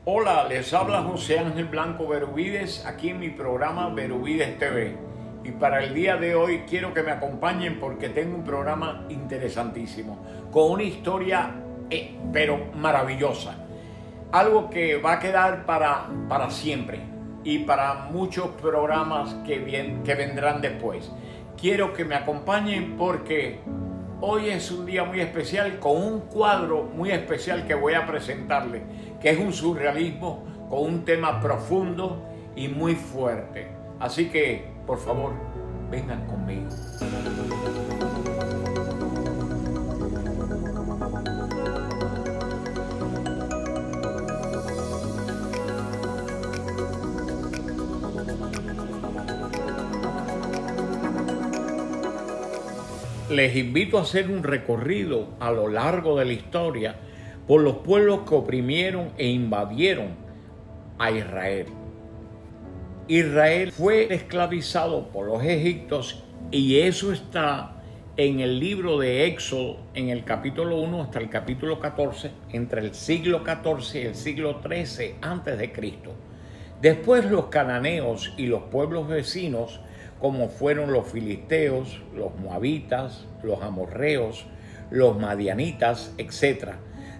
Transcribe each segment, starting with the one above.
Hola, les habla José Ángel Blanco Berubides aquí en mi programa Berubides TV. Y para el día de hoy quiero que me acompañen porque tengo un programa interesantísimo, con una historia pero maravillosa. Algo que va a quedar para siempre y para muchos programas que vendrán después. Quiero que me acompañen porque hoy es un día muy especial con un cuadro muy especial que voy a presentarles, que es un surrealismo con un tema profundo y muy fuerte. Así que, por favor, vengan conmigo. Les invito a hacer un recorrido a lo largo de la historia por los pueblos que oprimieron e invadieron a Israel. Israel fue esclavizado por los egipcios y eso está en el libro de Éxodo, en el capítulo 1 hasta el capítulo 14, entre el siglo XIV y el siglo XIII antes de Cristo. Después los cananeos y los pueblos vecinos, como fueron los filisteos, los moabitas, los amorreos, los madianitas, etc.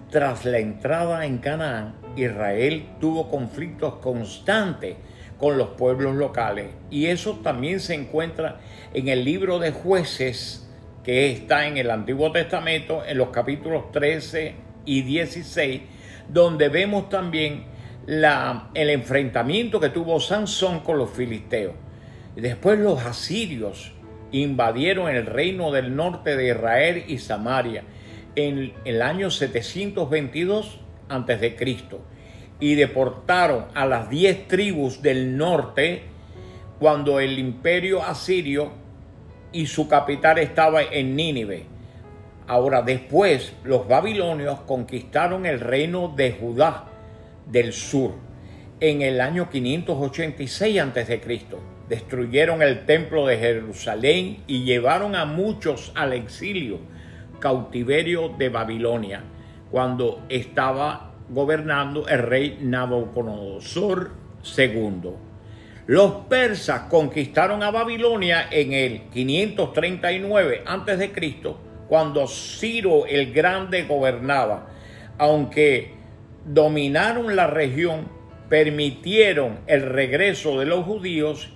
Tras la entrada en Canaán, Israel tuvo conflictos constantes con los pueblos locales, y eso también se encuentra en el libro de Jueces, que está en el Antiguo Testamento, en los capítulos 13 y 16, donde vemos también el enfrentamiento que tuvo Sansón con los filisteos. Después los asirios invadieron el reino del norte de Israel y Samaria en el año 722 a.C. y deportaron a las 10 tribus del norte cuando el imperio asirio y su capital estaba en Nínive. Ahora después los babilonios conquistaron el reino de Judá del sur en el año 586 a.C. Destruyeron el templo de Jerusalén y llevaron a muchos al exilio, cautiverio de Babilonia, cuando estaba gobernando el rey Nabucodonosor II. Los persas conquistaron a Babilonia en el 539 a.C., cuando Ciro el Grande gobernaba. Aunque dominaron la región, permitieron el regreso de los judíos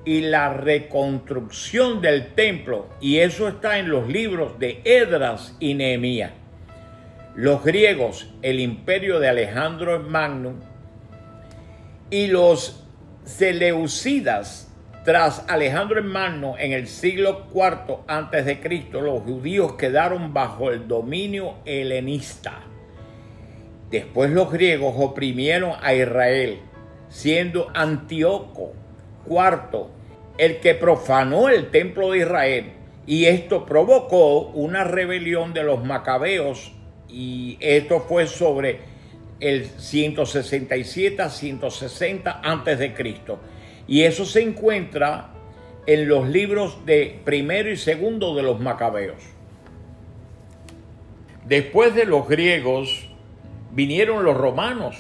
y la reconstrucción del templo, y eso está en los libros de Esdras y Nehemías. Los griegos, el imperio de Alejandro el Magno, y los seleucidas, tras Alejandro el Magno en el siglo IV a.C., los judíos quedaron bajo el dominio helenista. Después los griegos oprimieron a Israel, siendo Antíoco IV el que profanó el templo de Israel, y esto provocó una rebelión de los macabeos, y esto fue sobre el 167 a 160 a.C. y eso se encuentra en los libros de primero y segundo de los macabeos. Después de los griegos vinieron los romanos,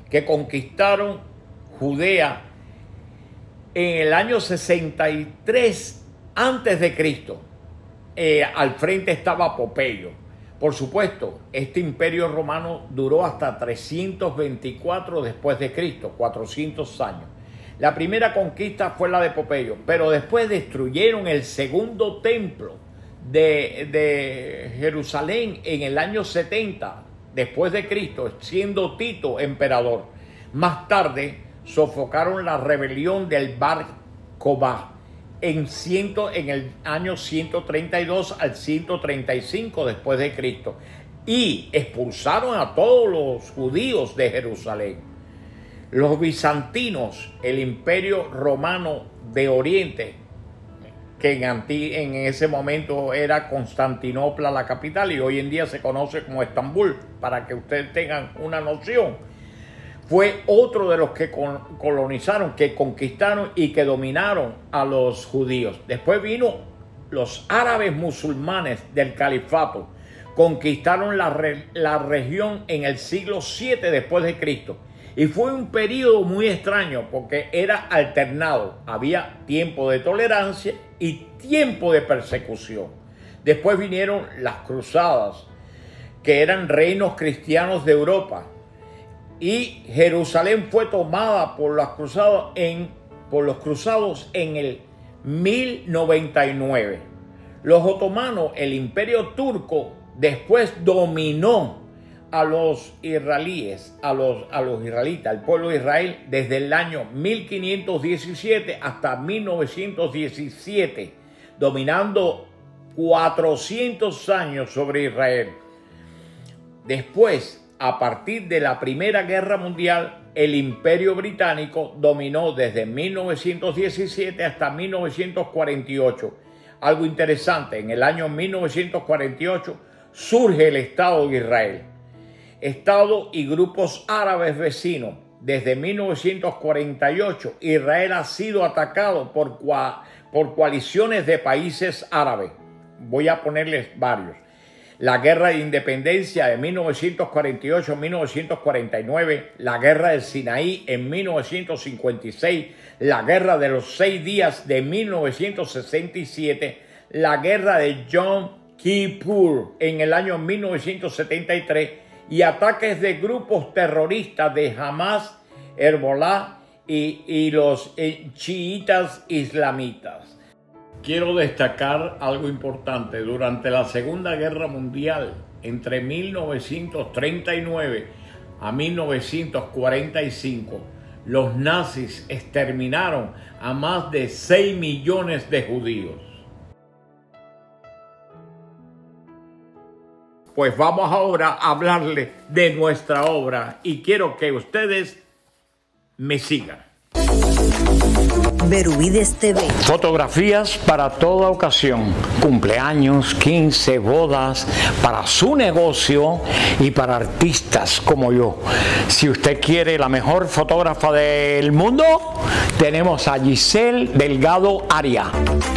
que conquistaron Judea en el año 63 a.C. Al frente estaba Pompeyo. Por supuesto, este imperio romano duró hasta 324 después de Cristo, 400 años. La primera conquista fue la de Pompeyo, pero después destruyeron el segundo templo de Jerusalén en el año 70 después de Cristo, siendo Tito emperador. Más tarde sofocaron la rebelión del Bar Kokhba en el año 132 al 135 después de Cristo, y expulsaron a todos los judíos de Jerusalén. Los bizantinos, el imperio romano de Oriente, que en ese momento era Constantinopla la capital y hoy en día se conoce como Estambul, para que ustedes tengan una noción, fue otro de los que colonizaron, que conquistaron y que dominaron a los judíos. Después vino los árabes musulmanes del califato, conquistaron la región en el siglo VII después de Cristo Y fue un periodo muy extraño porque era alternado. Había tiempo de tolerancia y tiempo de persecución. Después vinieron las cruzadas, que eran reinos cristianos de Europa. Y Jerusalén fue tomada por los cruzados en el 1099. Los otomanos, el imperio turco, después dominó a los israelíes, a los israelitas, al pueblo de Israel, desde el año 1517 hasta 1917, dominando 400 años sobre Israel. Después, a partir de la Primera Guerra Mundial, el Imperio Británico dominó desde 1917 hasta 1948. Algo interesante, en el año 1948 surge el Estado de Israel. Estado y grupos árabes vecinos. Desde 1948, Israel ha sido atacado por coaliciones de países árabes. Voy a ponerles varios. La Guerra de Independencia de 1948-1949, la Guerra del Sinaí en 1956, la Guerra de los 6 días de 1967, la Guerra de Yom Kippur en el año 1973 y ataques de grupos terroristas de Hamas, Hezbollah y los chiitas islamitas. Quiero destacar algo importante. Durante la Segunda Guerra Mundial, entre 1939 a 1945, los nazis exterminaron a más de 6 millones de judíos. Pues vamos ahora a hablarles de nuestra obra y quiero que ustedes me sigan. Berubides TV. Fotografías para toda ocasión, cumpleaños, 15, bodas, para su negocio y para artistas como yo. Si usted quiere la mejor fotógrafa del mundo, tenemos a Giselle Delgado Aria.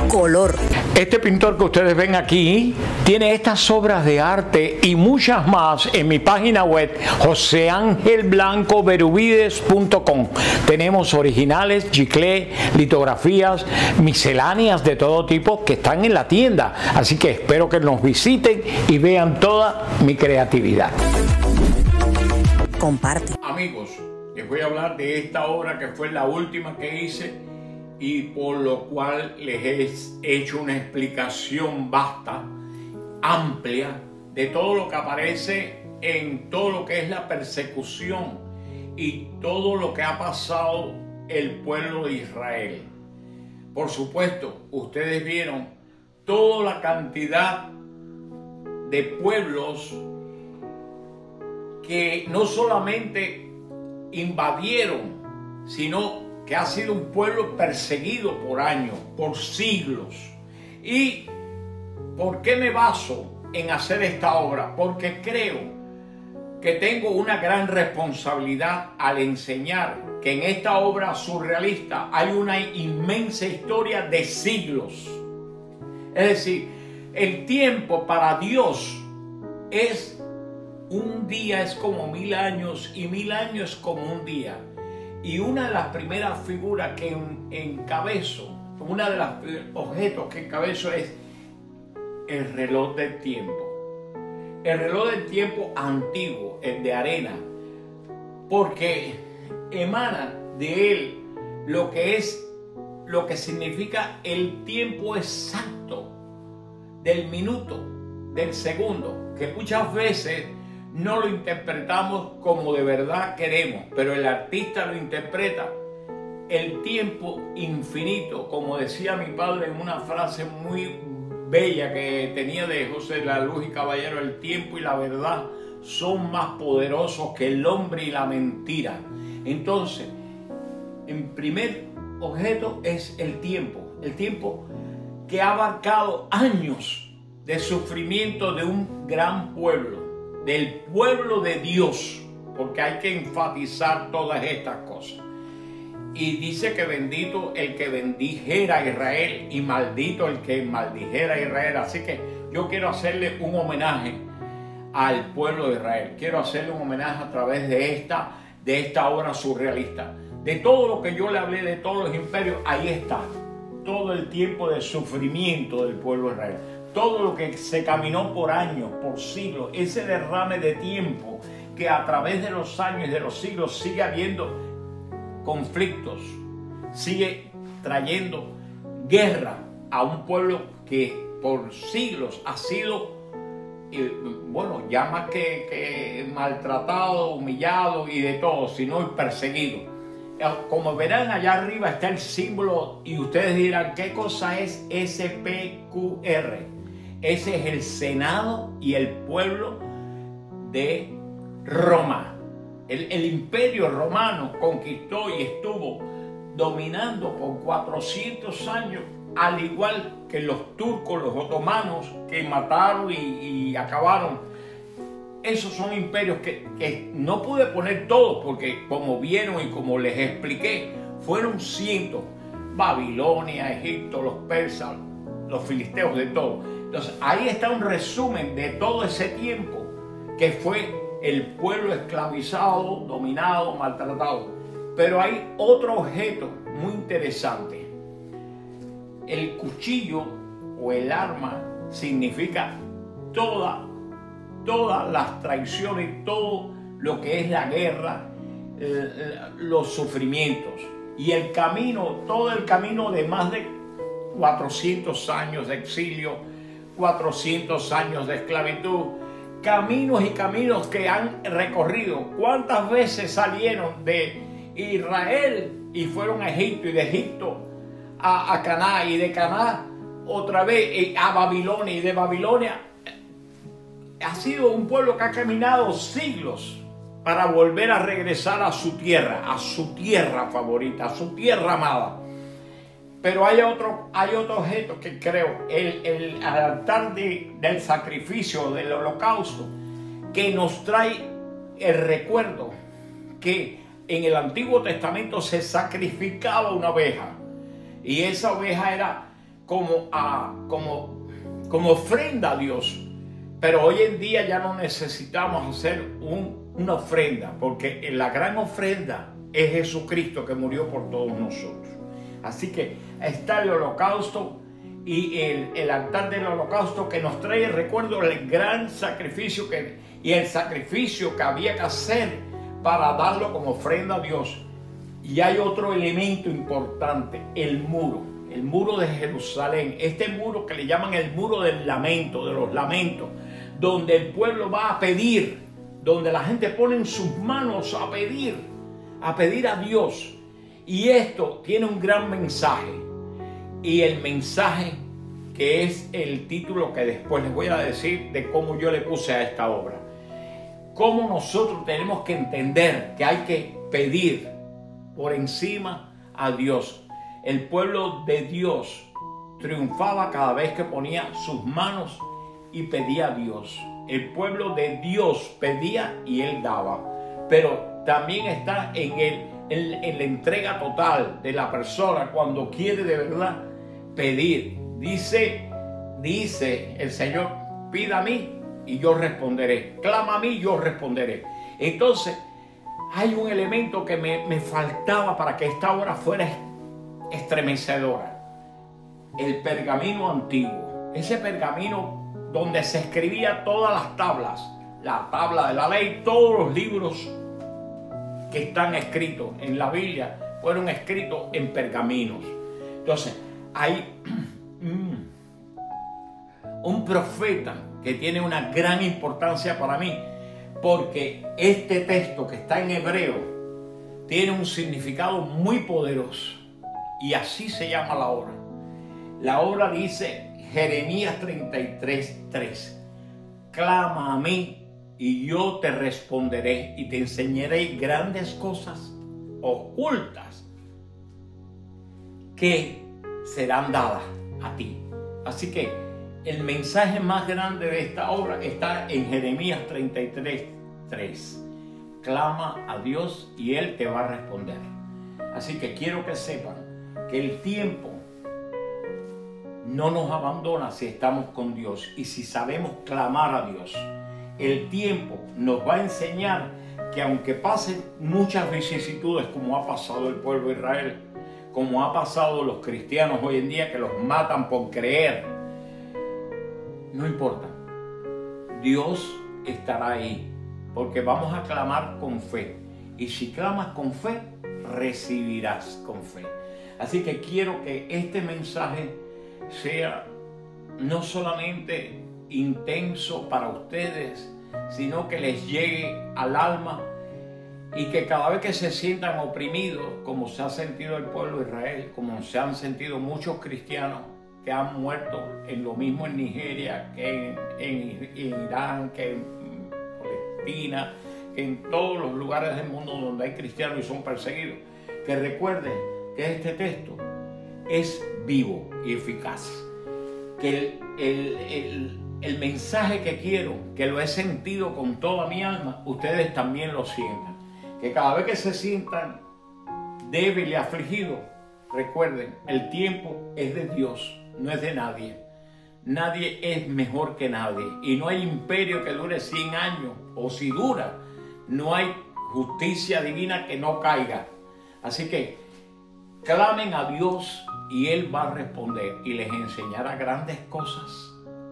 Color. Este pintor que ustedes ven aquí tiene estas obras de arte y muchas más en mi página web joseangelblancoberubides.com. Tenemos originales, giclé, litografías, misceláneas de todo tipo que están en la tienda. Así que espero que nos visiten y vean toda mi creatividad. Comparte. Amigos, les voy a hablar de esta obra que fue la última que hice y por lo cual les he hecho una explicación vasta, amplia, de todo lo que aparece en todo lo que es la persecución y todo lo que ha pasado el pueblo de Israel. Por supuesto, ustedes vieron toda la cantidad de pueblos que no solamente invadieron, sino que ha sido un pueblo perseguido por años, por siglos. ¿Y por qué me baso en hacer esta obra? Porque creo que tengo una gran responsabilidad al enseñar que en esta obra surrealista hay una inmensa historia de siglos. Es decir, el tiempo para Dios es un día es como 1000 años y 1000 años es como un día. Y una de las primeras figuras que encabezo, uno de los objetos que encabezo es el reloj del tiempo. El reloj del tiempo antiguo, el de arena, porque emana de él lo que significa el tiempo exacto del minuto, del segundo, que muchas veces no lo interpretamos como de verdad queremos, pero el artista lo interpreta el tiempo infinito, como decía mi padre en una frase muy bella que tenía de José La Luz y Caballero: el tiempo y la verdad son más poderosos que el hombre y la mentira. Entonces, en primer objeto es el tiempo que ha abarcado años de sufrimiento de un gran pueblo, del pueblo de Dios, porque hay que enfatizar todas estas cosas. Y dice que bendito el que bendijera a Israel y maldito el que maldijera a Israel. Así que yo quiero hacerle un homenaje al pueblo de Israel. Quiero hacerle un homenaje a través de esta de esta obra surrealista. De todo lo que yo le hablé, de todos los imperios, ahí está. Todo el tiempo de sufrimiento del pueblo de Israel. Todo lo que se caminó por años, por siglos. Ese derrame de tiempo que a través de los años y de los siglos sigue habiendo conflictos. Sigue trayendo guerra a un pueblo que por siglos ha sido, bueno, ya más que maltratado, humillado y de todo, sino perseguido. Como verán, allá arriba está el símbolo y ustedes dirán, ¿qué cosa es SPQR? Ese es el Senado y el pueblo de Roma. El imperio romano conquistó y estuvo dominando por 400 años, al igual que los turcos, los otomanos, que mataron y acabaron. Esos son imperios que no pude poner todos porque, como vieron y como les expliqué, fueron cientos. Babilonia, Egipto, los persas, los filisteos, de todo. Entonces ahí está un resumen de todo ese tiempo que fue el pueblo esclavizado, dominado, maltratado. Pero hay otro objeto muy interesante. El cuchillo o el arma significa todas las traiciones, todo lo que es la guerra, los sufrimientos y el camino, todo el camino de más de 400 años de exilio, 400 años de esclavitud, caminos y caminos que han recorrido. ¿Cuántas veces salieron de Israel y fueron a Egipto, y de Egipto a Canaán, y de Canaán otra vez a Babilonia, y de Babilonia? Ha sido un pueblo que ha caminado siglos para volver a regresar a su tierra favorita, a su tierra amada. Pero hay otro objeto que creo, el altar del sacrificio, del holocausto, que nos trae el recuerdo que en el Antiguo Testamento se sacrificaba una oveja, y esa oveja era como ofrenda a Dios. Pero hoy en día ya no necesitamos hacer una ofrenda, porque la gran ofrenda es Jesucristo, que murió por todos nosotros. Así que está el holocausto y el altar del holocausto, que nos trae el recuerdo del gran sacrificio y el sacrificio que había que hacer para darlo como ofrenda a Dios. Y hay otro elemento importante, el muro de Jerusalén. Este muro que le llaman el muro del lamento, de los lamentos, donde el pueblo va a pedir, donde la gente pone sus manos a pedir a Dios. Y esto tiene un gran mensaje, y el mensaje, que es el título que después les voy a decir de cómo yo le puse a esta obra. Cómo nosotros tenemos que entender que hay que pedir por encima a Dios. El pueblo de Dios triunfaba cada vez que ponía sus manos y pedía a Dios. El pueblo de Dios pedía y Él daba. Pero también está en la entrega total de la persona cuando quiere de verdad pedir. Dice el Señor, pida a mí y yo responderé. Clama a mí y yo responderé. Entonces, hay un elemento que me faltaba para que esta obra fuera estremecedora. El pergamino antiguo. Ese pergamino donde se escribía todas las tablas, la tabla de la ley, todos los libros que están escritos en la Biblia fueron escritos en pergaminos. Entonces, hay un profeta que tiene una gran importancia para mí, porque este texto que está en hebreo tiene un significado muy poderoso, y así se llama la obra. La obra dice, Jeremías 33:3, clama a mí y yo te responderé y te enseñaré grandes cosas ocultas que serán dadas a ti. Así que el mensaje más grande de esta obra está en Jeremías 33:3. Clama a Dios y Él te va a responder. Así que quiero que sepan que el tiempo no nos abandona si estamos con Dios y si sabemos clamar a Dios. El tiempo nos va a enseñar que aunque pasen muchas vicisitudes como ha pasado el pueblo de Israel, como ha pasado los cristianos hoy en día que los matan por creer, no importa, Dios estará ahí, porque vamos a clamar con fe, y si clamas con fe, recibirás con fe. Así que quiero que este mensaje sea no solamente intenso para ustedes, sino que les llegue al alma, y que cada vez que se sientan oprimidos, como se ha sentido el pueblo de Israel, como se han sentido muchos cristianos que han muerto en lo mismo en Nigeria, que en Irán, que en Palestina, que en todos los lugares del mundo donde hay cristianos y son perseguidos, que recuerden que este texto es vivo y eficaz, que el mensaje que quiero, que lo he sentido con toda mi alma, ustedes también lo sientan. Que cada vez que se sientan débiles y afligidos, recuerden, el tiempo es de Dios, no es de nadie. Nadie es mejor que nadie. Y no hay imperio que dure 100 años, o si dura, no hay justicia divina que no caiga. Así que clamen a Dios y Él va a responder y les enseñará grandes cosas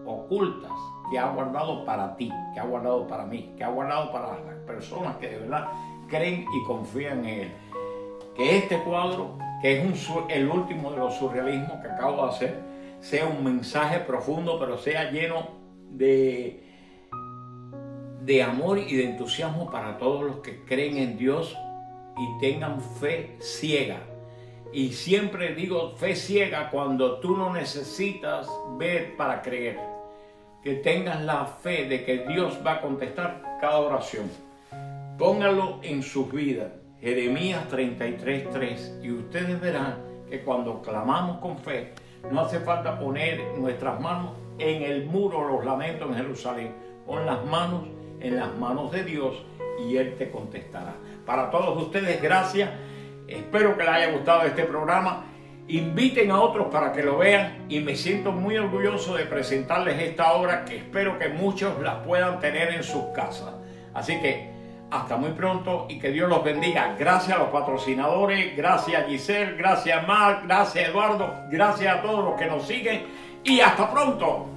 ocultas que ha guardado para ti, que ha guardado para mí, que ha guardado para las personas que de verdad creen y confían en Él. Que este cuadro, que es el último de los surrealismos que acabo de hacer, sea un mensaje profundo, pero sea lleno de amor y de entusiasmo para todos los que creen en Dios y tengan fe ciega. Y siempre digo fe ciega cuando tú no necesitas ver para creer. Que tengas la fe de que Dios va a contestar cada oración. Pónganlo en sus vidas. Jeremías 33:3. Y ustedes verán que cuando clamamos con fe, no hace falta poner nuestras manos en el muro de los lamentos en Jerusalén. Pon las manos en las manos de Dios y Él te contestará. Para todos ustedes, gracias. Espero que les haya gustado este programa. Inviten a otros para que lo vean y me siento muy orgulloso de presentarles esta obra que espero que muchos la puedan tener en sus casas. Así que hasta muy pronto y que Dios los bendiga. Gracias a los patrocinadores, gracias a Giselle, gracias a Marc, gracias a Eduardo, gracias a todos los que nos siguen y hasta pronto.